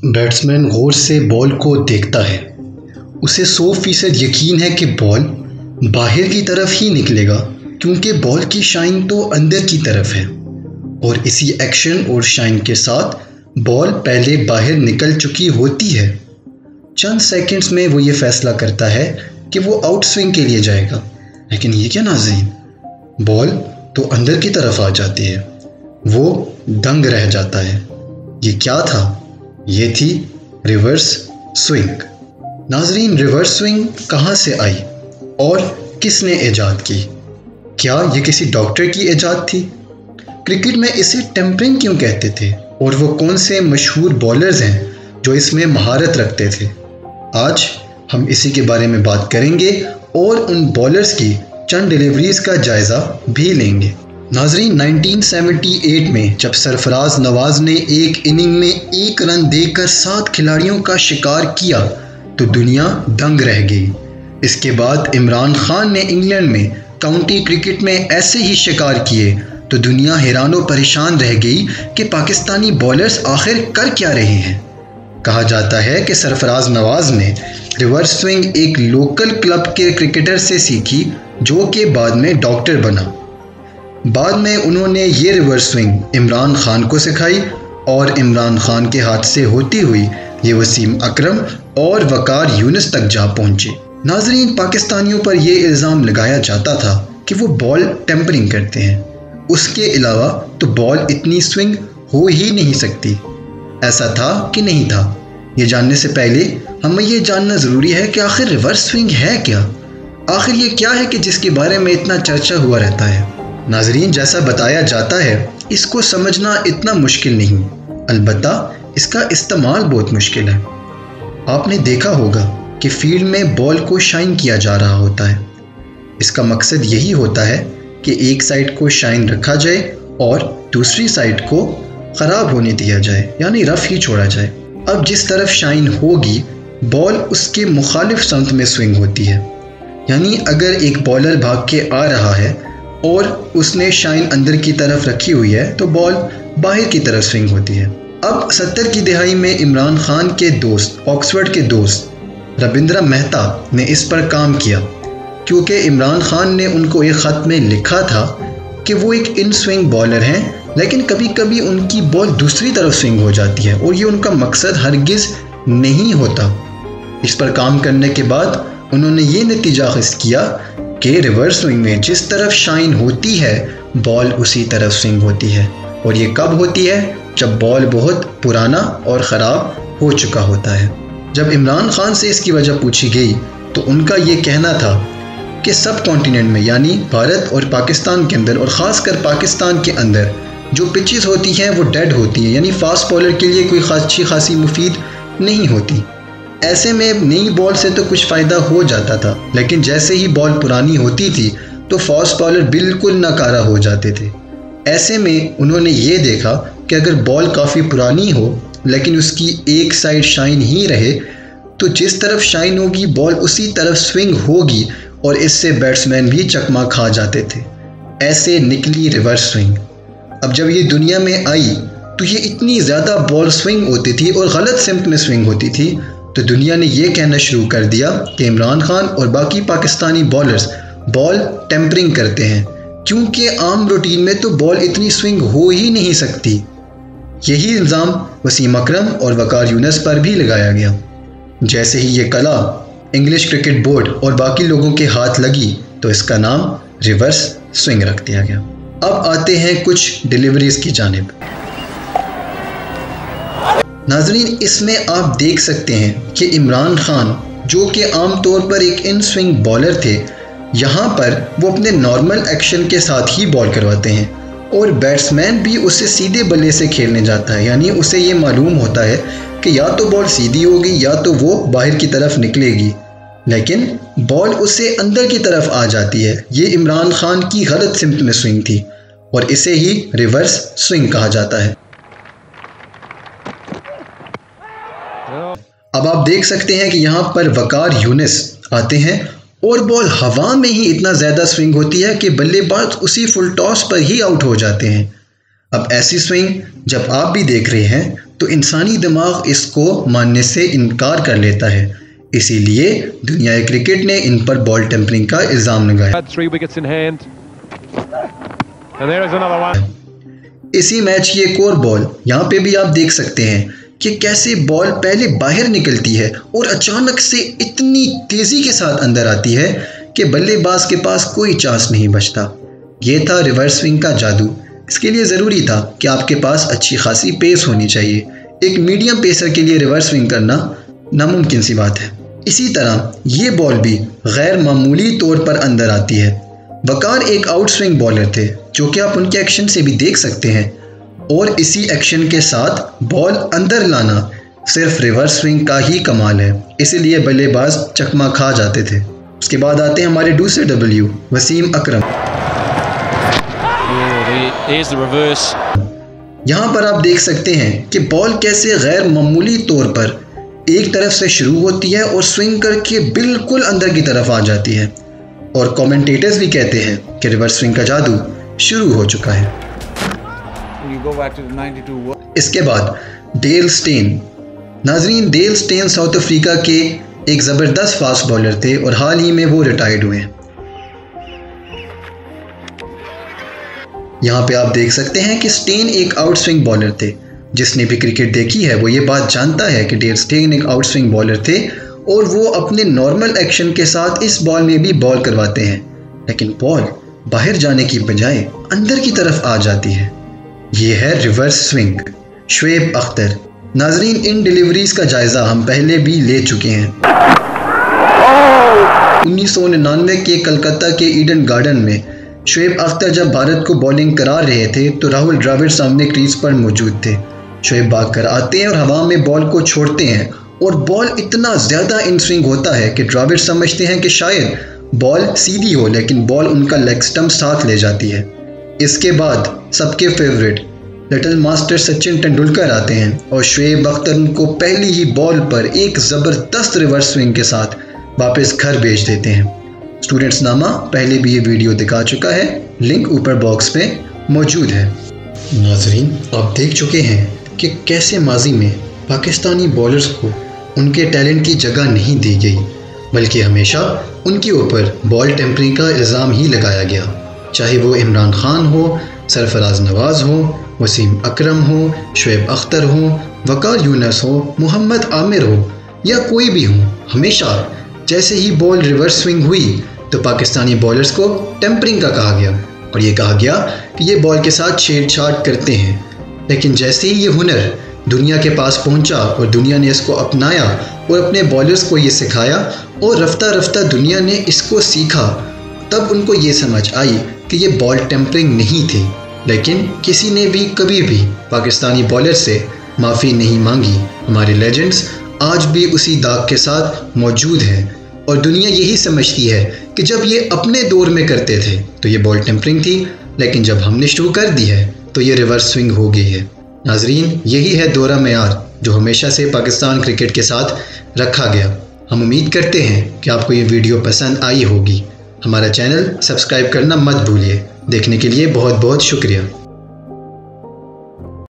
Batsman गौर से ball को देखता है। उसे 100% यकीन है कि बॉल बाहर की तरफ ही निकलेगा, क्योंकि बॉल की शाइन तो अंदर की तरफ है और इसी एक्शन और शाइन के साथ बॉल पहले बाहर निकल चुकी होती है। चंद सेकंड्स में वो ये फैसला करता है कि वो आउट स्विंग के लिए जाएगा, लेकिन ये क्या नाज़रीन, बॉल तो अंदर की तरफ आ जाती है। वो दंग रह जाता है। ये क्या था? ये थी रिवर्स स्विंग। नाज़रीन, रिवर्स स्विंग कहाँ से आई और किसने ईजाद की? क्या ये किसी डॉक्टर की ईजाद थी? क्रिकेट में इसे टेम्परिंग क्यों कहते थे और वो कौन से मशहूर बॉलर्स हैं जो इसमें महारत रखते थे? आज हम इसी के बारे में बात करेंगे और उन बॉलर्स की चंद डिलीवरीज का जायज़ा भी लेंगे। नाज़रीन, 1978 में जब सरफराज नवाज़ ने एक इनिंग में 1 रन देकर 7 खिलाड़ियों का शिकार किया तो दुनिया दंग रह गई। इसके बाद इमरान खान ने इंग्लैंड में काउंटी क्रिकेट में ऐसे ही शिकार किए तो दुनिया हैरानो परेशान रह गई कि पाकिस्तानी बॉलर्स आखिर कर क्या रहे हैं। कहा जाता है कि सरफराज नवाज़ ने रिवर्स स्विंग एक लोकल क्लब के क्रिकेटर से सीखी, जो कि बाद में डॉक्टर बना। बाद में उन्होंने ये रिवर्स स्विंग इमरान खान को सिखाई और इमरान खान के हाथ से होती हुई ये वसीम अकरम और वकार यूनुस तक जा पहुंचे। नाज़रीन, पाकिस्तानियों पर यह इल्ज़ाम लगाया जाता था कि वो बॉल टेम्परिंग करते हैं। उसके अलावा तो बॉल इतनी स्विंग हो ही नहीं सकती। ऐसा था कि नहीं था, ये जानने से पहले हमें ये जानना ज़रूरी है कि आखिर रिवर्स स्विंग है क्या। आखिर ये क्या है कि जिसके बारे में इतना चर्चा हुआ रहता है। नाज़रीन, जैसा बताया जाता है इसको समझना इतना मुश्किल नहीं, अलबत्ता इसका इस्तेमाल बहुत मुश्किल है। आपने देखा होगा कि फील्ड में बॉल को शाइन किया जा रहा होता है। इसका मकसद यही होता है कि एक साइड को शाइन रखा जाए और दूसरी साइड को ख़राब होने दिया जाए, यानी रफ़ ही छोड़ा जाए। अब जिस तरफ शाइन होगी बॉल उसके मुखालिफ समत में स्विंग होती है, यानी अगर एक बॉलर भाग के आ रहा है और उसने शाइन अंदर की तरफ रखी हुई है तो बॉल बाहर की तरफ स्विंग होती है। अब 70 की दहाई में इमरान खान के दोस्त, ऑक्सफोर्ड के दोस्त रविंद्र मेहता ने इस पर काम किया, क्योंकि इमरान खान ने उनको एक ख़त में लिखा था कि वो एक इन स्विंग बॉलर हैं, लेकिन कभी कभी उनकी बॉल दूसरी तरफ स्विंग हो जाती है और ये उनका मकसद हरगिज़ नहीं होता। इस पर काम करने के बाद उन्होंने ये नतीजा हासिल किया कि रिवर्स स्विंग में जिस तरफ शाइन होती है बॉल उसी तरफ स्विंग होती है। और ये कब होती है? जब बॉल बहुत पुराना और ख़राब हो चुका होता है। जब इमरान खान से इसकी वजह पूछी गई तो उनका ये कहना था कि सब कॉन्टिनेंट में, यानी भारत और पाकिस्तान के अंदर और ख़ासकर पाकिस्तान के अंदर जो पिचेस होती हैं वो डेड होती हैं, यानी फास्ट बॉलर के लिए कोई अच्छी खासी मुफीद नहीं होती। ऐसे में नई बॉल से तो कुछ फ़ायदा हो जाता था, लेकिन जैसे ही बॉल पुरानी होती थी तो फास्ट बॉलर बिल्कुल नाकारा हो जाते थे। ऐसे में उन्होंने ये देखा कि अगर बॉल काफ़ी पुरानी हो लेकिन उसकी एक साइड शाइन ही रहे तो जिस तरफ शाइन होगी बॉल उसी तरफ स्विंग होगी और इससे बैट्समैन भी चकमा खा जाते थे। ऐसे निकली रिवर्स स्विंग। अब जब ये दुनिया में आई तो ये इतनी ज़्यादा बॉल स्विंग होती थी और गलत सिमत में स्विंग होती थी तो दुनिया ने ये कहना शुरू कर दिया कि इमरान खान और बाकी पाकिस्तानी बॉलर्स बॉल टेम्परिंग करते हैं, क्योंकि आम रूटीन में तो बॉल इतनी स्विंग हो ही नहीं सकती। यही इल्ज़ाम वसीम अकरम और वकार यूनुस पर भी लगाया गया। जैसे ही ये कला इंग्लिश क्रिकेट बोर्ड और बाकी लोगों के हाथ लगी तो इसका नाम रिवर्स स्विंग रख दिया गया। अब आते हैं कुछ डिलीवरीज की जानिब। नाज़रीन, इसमें आप देख सकते हैं कि इमरान खान, जो कि आम तौर पर एक इन स्विंग बॉलर थे, यहाँ पर वो अपने नॉर्मल एक्शन के साथ ही बॉल करवाते हैं और बैट्समैन भी उसे सीधे बल्ले से खेलने जाता है, यानी उसे ये मालूम होता है कि या तो बॉल सीधी होगी या तो वो बाहर की तरफ निकलेगी, लेकिन बॉल उसे अंदर की तरफ आ जाती है। ये इमरान खान की गलत सिमत में स्विंग थी और इसे ही रिवर्स स्विंग कहा जाता है। अब आप देख सकते हैं कि यहाँ पर वकार यूनुस आते हैं और बॉल हवा में ही इतना ज़्यादा स्विंग होती है कि बल्लेबाज उसी फुल टॉस पर ही आउट हो जाते हैं। अब ऐसी स्विंग जब आप भी देख रहे हैं तो इंसानी दिमाग इसको मानने से इनकार कर लेता है। इसीलिए दुनिया क्रिकेट ने इन पर बॉल टेम्परिंग का इल्ज़ाम लगाया। इसी मैच की एक और बॉल यहाँ पे भी आप देख सकते हैं कि कैसे बॉल पहले बाहर निकलती है और अचानक से इतनी तेज़ी के साथ अंदर आती है कि बल्लेबाज के पास कोई चांस नहीं बचता। ये था रिवर्स स्विंग का जादू। इसके लिए ज़रूरी था कि आपके पास अच्छी खासी पेस होनी चाहिए। एक मीडियम पेसर के लिए रिवर्स स्विंग करना नामुमकिन सी बात है। इसी तरह ये बॉल भी गैर मामूली तौर पर अंदर आती है। वकार एक आउट स्विंग बॉलर थे जो कि आप उनके एक्शन से भी देख सकते हैं, और इसी एक्शन के साथ बॉल अंदर लाना सिर्फ रिवर्स स्विंग का ही कमाल है। इसीलिए बल्लेबाज चकमा खा जाते थे। उसके बाद आते हैं हमारे दूसरे डब्ल्यू, वसीम अकरम। यहाँ पर आप देख सकते हैं कि बॉल कैसे गैर मामूली तौर पर एक तरफ से शुरू होती है और स्विंग करके बिल्कुल अंदर की तरफ आ जाती है, और कमेंटेटर्स भी कहते हैं कि रिवर्स स्विंग का जादू शुरू हो चुका है। इसके बाद डेल स्टेन। नाजरीन, डेल स्टेन साउथ अफ्रीका के एक ज़बरदस्त फास्ट बॉलर थे और हाल ही में वो रिटायर्ड हुए हैं। यहाँ पे आप देख सकते हैं कि स्टेन एक आउट स्विंग बॉलर थे। जिसने भी क्रिकेट देखी है वो ये बात जानता है कि डेल स्टेन एक आउट स्विंग बॉलर थे और वो अपने नॉर्मल एक्शन के साथ इस बॉल में भी बॉल करवाते हैं, लेकिन बॉल बाहर जाने की बजाय अंदर की तरफ आ जाती है। ये है रिवर्स स्विंग। शुएब अख्तर। नाजरीन, इन डिलीवरीज का जायज़ा हम पहले भी ले चुके हैं। 1999 के कलकत्ता के ईडन गार्डन में शुएब अख्तर जब भारत को बॉलिंग करा रहे थे तो राहुल द्रविड़ सामने क्रीज पर मौजूद थे। शुएब भागकर आते हैं और हवा में बॉल को छोड़ते हैं और बॉल इतना ज़्यादा इन स्विंग होता है कि द्रविड़ समझते हैं कि शायद बॉल सीधी हो, लेकिन बॉल उनका लेग स्टंप साथ ले जाती है। इसके बाद सबके favourite little master Sachin Tendulkar आते हैं और शुएब अख्तर को पहली ही बॉल पर एक ज़बरदस्त रिवर्स स्विंग के साथ वापस घर भेज देते हैं। स्टूडेंट्स नामा पहले भी ये वीडियो दिखा चुका है, लिंक ऊपर बॉक्स पे मौजूद है। नाजरीन, आप देख चुके हैं कि कैसे माजी में पाकिस्तानी बॉलर्स को उनके टैलेंट की जगह नहीं दी गई, बल्कि हमेशा उनके ऊपर बॉल टेम्परिंग का इल्ज़ाम ही लगाया गया। चाहे वो इमरान खान हो, सरफराज नवाज़ हो, वसीम अकरम हो, शुएब अख्तर हो, वकार यूनुस हो, मोहम्मद आमिर हो या कोई भी हो, हमेशा जैसे ही बॉल रिवर्स स्विंग हुई तो पाकिस्तानी बॉलर्स को टेम्परिंग का कहा गया और ये कहा गया कि ये बॉल के साथ छेड़छाड़ करते हैं। लेकिन जैसे ही ये हुनर दुनिया के पास पहुंचा और दुनिया ने इसको अपनाया और अपने बॉलर्स को ये सिखाया और रफ्ता रफ्ता दुनिया ने इसको सीखा, तब उनको ये समझ आई कि ये बॉल टेम्परिंग नहीं थी। लेकिन किसी ने भी कभी भी पाकिस्तानी बॉलर से माफ़ी नहीं मांगी। हमारे लेजेंड्स आज भी उसी दाग के साथ मौजूद हैं और दुनिया यही समझती है कि जब ये अपने दौर में करते थे तो ये बॉल टेम्परिंग थी, लेकिन जब हमने शुरू कर दी है तो ये रिवर्स स्विंग हो गई है। नाजरीन, यही है दौरा मेयार जो हमेशा से पाकिस्तान क्रिकेट के साथ रखा गया। हम उम्मीद करते हैं कि आपको ये वीडियो पसंद आई होगी। हमारा चैनल सब्सक्राइब करना मत भूलिए। देखने के लिए बहुत बहुत शुक्रिया।